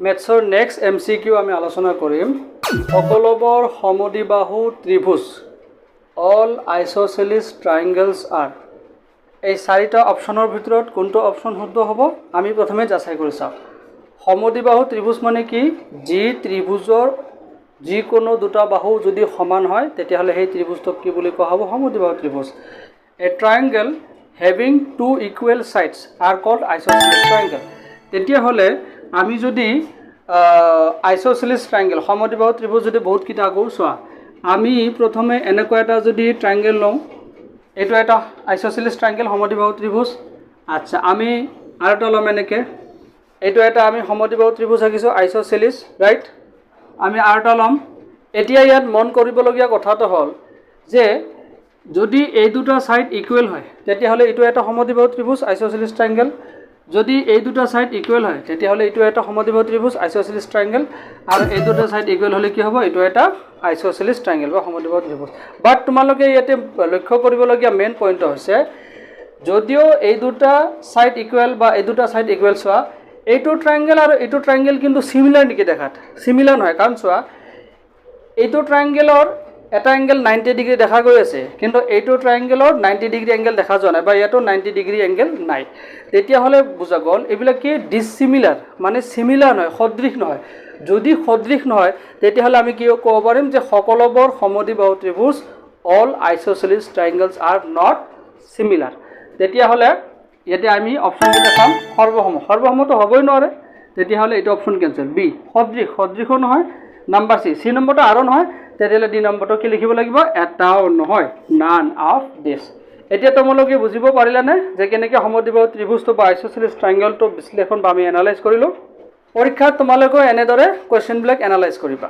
মেথছৰ next MCQ আমি আলোচনা কৰিম সকলোবৰ সমদ্বিবাহু ত্ৰিভুজ অল আইসোসেলিস ট্ৰায়াঙ্গেলস আৰ এই চাৰিটা অপশনৰ ভিতৰত কোনটো অপশন শুদ্ধ হ'ব আমি প্ৰথমে যাচাই কৰি চাওঁ সমদ্বিবাহু ত্ৰিভুজ মানে কি যি ত্ৰিভুজৰ যিকোনো দুটা বাহু যদি সমান হয় তেতিয়াহলে সেই ত্ৰিভুজটোক কি বুলি কোৱা হ'ব সমদ্বিবাহু ত্ৰিভুজ এ triangle having two equal sides are called isosceles triangle তেতিয়াহলে আমি যদি আইসোসেলিস ট্রায়াঙ্গেল সমদ্বিবাহু ত্রিভুজ যদি বহুত কিটা আকো সোয়া আমি প্রথমে এনেকুৱা এটা যদি ট্রায়াঙ্গেল লওঁ এটো এটা আইসোসেলিস ট্রায়াঙ্গেল সমদ্বিবাহু ত্রিভুজ আচ্ছা আমি আর এটা লম এনেকে এটো এটা আমি সমদ্বিবাহু ত্রিভুজ আকিছো আইসোসেলিস রাইট আমি আর এটা লম এতিয়া ইয়াত মন কৰিবলগীয়া কথাটো হল যে যদি এই দুটা সাইড ইকুয়াল হয় তেতিয়াহলে এটো এটা সমদ্বিবাহু ত্রিভুজ আইসোসেলিস ট্রায়াঙ্গেল যদি এই দুটা সাইড ইকুয়াল হয় তেতিয়াহলে এটো এটা সমদ্বিবাহু ত্রিভুজ আইসোসেলিস ট্রায়াঙ্গেল আর এই দুটা সাইড ইকুয়াল হলে কি হ'ব এটো এটা আইসোসেলিস ট্রায়াঙ্গেল বা সমদ্বিবাহু ত্রিভুজ বাট তোমালোকে ইয়াতে লক্ষ্য কৰিবলগীয়া মেইন পইণ্ট হৈছে যদিও এই দুটা সাইড ইকুয়াল বা এই দুটা সাইড ইকুয়াল সোয়া এইটো ট্রায়াঙ্গেল আর এইটো ট্রায়াঙ্গেল কিন্তু সিমিলার নেকি দেখাত সিমিলার নহয় কাৰণ সোয়া এইটো ট্ৰায়াঙ্গেলৰ এটা এঙ্গেল 90 ডিগ্ৰি দেখা গৈ আছে কিন্তু এইটো ট্ৰায়াঙ্গেলৰ 90 ডিগ্ৰি এঙ্গেল দেখা যোৱা নাই বা ইয়াতো 90 ডিগ্রি এঙ্গেল নাই তেতিয়া হলে বুজা গল এবিলা কি ডিসিমিলার মানে সিমিলার নহয় সদৃশ নহয় যদি সদৃশ নহয় তেতিয়া হলে আমি কি ক'ব পাৰিম যে সকলোবৰ সমদ্বিবাহু ত্ৰিভুজ অল আইসোসেলিস ট্ৰায়াঙ্গেলস আৰ নট সিমিলাৰ তেতিয়া হলে ইয়াতে আমি অপশন কিটা পাম সৰ্বসম তো হবই নোৱাৰে তেতিয়া হলে এইটো অপশন ক্যান্সেল বি সদৃশ নহয় নাম্বাৰ সি নম্বৰটো আৰু নহয় তেতিয়াহলে ডি নম্বৰটো কি লিখিব লাগিব এটাও নহয় নান অফ দিস এতিয়া তোমালোকে বুজিব পাৰিলানে যে কেনেকৈ সমদ্বিবাহু ত্ৰিভুজটো বা আইসোসেলিস ট্ৰায়াঙ্গেলটো বিশ্লেষণ বা আমি এনালাইজ কৰিলো পৰীক্ষাত তোমালোকে এনেদৰে কোৱেশ্চন বিলাক এনালাইজ কৰিবা